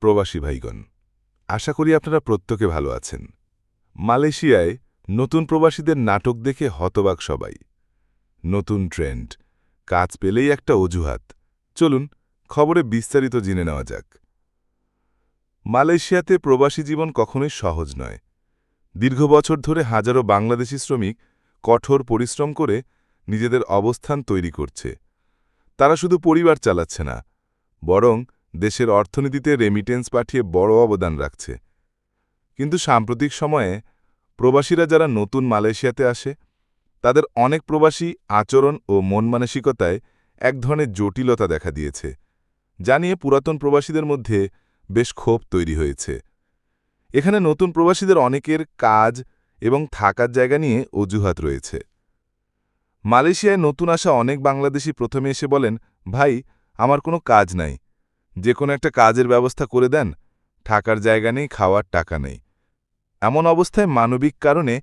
প্রবাসী ভাইগণ, আশা করি আপনারা প্রত্যেকে ভালো আছেন। মালয়েশিয়ায় নতুন প্রবাসীদের নাটক দেখে হতবাক সবাই। নতুন ট্রেন্ড, কাজ পেলেই একটা অজুহাত। চলুন খবরে বিস্তারিত জেনে নেওয়া যাক। মালয়েশিয়াতে প্রবাসী জীবন কখনোই সহজ নয়। দীর্ঘ বছর ধরে হাজারো বাংলাদেশি শ্রমিক কঠোর পরিশ্রম করে নিজেদের অবস্থান তৈরি করছে। তারা শুধু পরিবার চালাচ্ছে না, বরং দেশের অর্থনীতিতে রেমিটেন্স পাঠিয়ে বড় অবদান রাখছে। কিন্তু সাম্প্রতিক সময়ে প্রবাসীরা যারা নতুন মালয়েশিয়াতে আসে, তাদের অনেক প্রবাসী আচরণ ও মন মানসিকতায় এক ধরনের জটিলতা দেখা দিয়েছে, যা নিয়ে পুরাতন প্রবাসীদের মধ্যে বেশ ক্ষোভ তৈরি হয়েছে। এখানে নতুন প্রবাসীদের অনেকের কাজ এবং থাকার জায়গা নিয়ে অজুহাত রয়েছে। মালয়েশিয়ায় নতুন আসা অনেক বাংলাদেশি প্রথমে এসে বলেন, ভাই, আমার কোনো কাজ নাই, যে কোনো একটা কাজের ব্যবস্থা করে দেন, থাকার জায়গা নেই, খাওয়ার টাকা নেই। এমন অবস্থায় মানবিক কারণে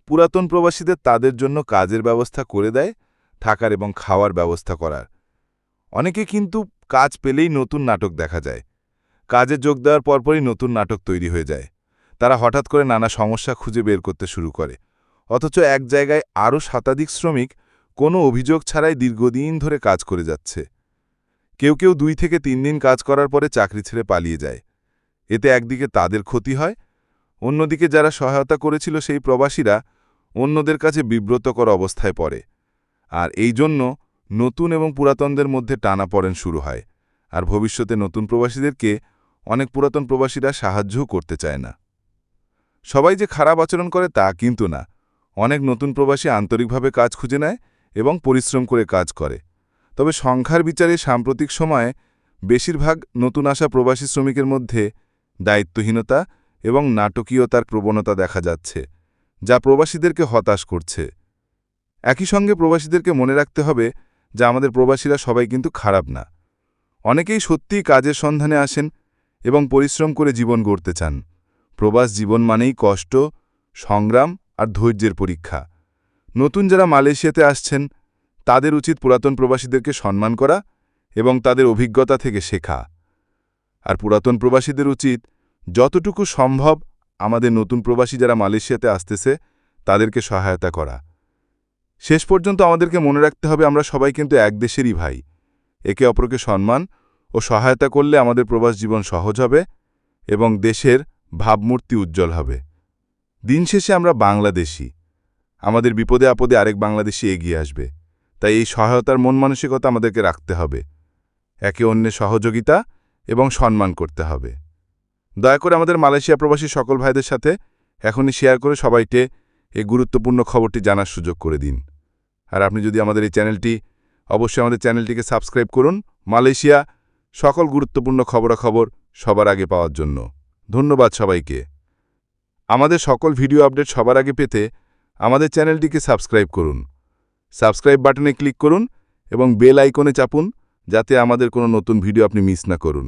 পুরাতন প্রবাসীদের তাদের জন্য কাজের ব্যবস্থা করে দেয়, থাকার এবং খাওয়ার ব্যবস্থা করার। অনেকে কিন্তু কাজ পেলেই নতুন নাটক দেখা যায়। কাজে যোগ দেওয়ার পরপরই নতুন নাটক তৈরি হয়ে যায়। তারা হঠাৎ করে নানা সমস্যা খুঁজে বের করতে শুরু করে, অথচ এক জায়গায় আরও শতাধিক শ্রমিক কোনো অভিযোগ ছাড়াই দীর্ঘদিন ধরে কাজ করে যাচ্ছে। কেউ কেউ 2 থেকে 3 দিন কাজ করার পরে চাকরি ছেড়ে পালিয়ে যায়। এতে একদিকে তাদের ক্ষতি হয়, অন্যদিকে যারা সহায়তা করেছিল সেই প্রবাসীরা অন্যদের কাছে বিব্রতকর অবস্থায় পড়ে। আর এই জন্য নতুন এবং পুরাতনদের মধ্যে টানাপড়েন শুরু হয়। আর ভবিষ্যতে নতুন প্রবাসীদেরকে অনেক পুরাতন প্রবাসীরা সাহায্যও করতে চায় না। সবাই যে খারাপ আচরণ করে তা কিন্তু না। অনেক নতুন প্রবাসী আন্তরিকভাবে কাজ খুঁজে নেয় এবং পরিশ্রম করে কাজ করে। তবে সংখ্যার বিচারে সাম্প্রতিক সময়ে বেশিরভাগ নতুন আসা প্রবাসী শ্রমিকের মধ্যে দায়িত্বহীনতা এবং নাটকীয়তার প্রবণতা দেখা যাচ্ছে, যা প্রবাসীদেরকে হতাশ করছে। একই সঙ্গে প্রবাসীদেরকে মনে রাখতে হবে যে আমাদের প্রবাসীরা সবাই কিন্তু খারাপ না। অনেকেই সত্যিই কাজের সন্ধানে আসেন এবং পরিশ্রম করে জীবন গড়তে চান। প্রবাস জীবন মানেই কষ্ট, সংগ্রাম আর ধৈর্যের পরীক্ষা। নতুন যারা মালয়েশিয়াতে আসছেন, তাদের উচিত পুরাতন প্রবাসীদেরকে সম্মান করা এবং তাদের অভিজ্ঞতা থেকে শেখা। আর পুরাতন প্রবাসীদের উচিত যতটুকু সম্ভব আমাদের নতুন প্রবাসী যারা মালয়েশিয়াতে আসতেছে তাদেরকে সহায়তা করা। শেষ পর্যন্ত আমাদেরকে মনে রাখতে হবে আমরা সবাই কিন্তু এক দেশেরই ভাই। একে অপরকে সম্মান ও সহায়তা করলে আমাদের প্রবাস জীবন সহজ হবে এবং দেশের ভাবমূর্তি উজ্জ্বল হবে। দিন শেষে আমরা বাংলাদেশী, আমাদের বিপদে আপদে আরেক বাংলাদেশী এগিয়ে আসবে। তাই এই সহায়তার মন মানসিকতা আমাদেরকে রাখতে হবে। একে অন্যের সহযোগিতা এবং সম্মান করতে হবে। দয়া করে আমাদের মালয়েশিয়া প্রবাসী সকল ভাইদের সাথে এখনই শেয়ার করে সবাইকে এই গুরুত্বপূর্ণ খবরটি জানার সুযোগ করে দিন। আর আপনি যদি আমাদের এই চ্যানেলটি অবশ্যই আমাদের চ্যানেলটিকে সাবস্ক্রাইব করুন, মালয়েশিয়া সকল গুরুত্বপূর্ণ খবরাখবর সবার আগে পাওয়ার জন্য। ধন্যবাদ সবাইকে। আমাদের সকল ভিডিও আপডেট সবার আগে পেতে আমাদের চ্যানেলটিকে সাবস্ক্রাইব করুন। সাবস্ক্রাইব বাটনে ক্লিক করুন এবং বেল আইকনে চাপুন, যাতে আমাদের কোনো নতুন ভিডিও আপনি মিস না করুন।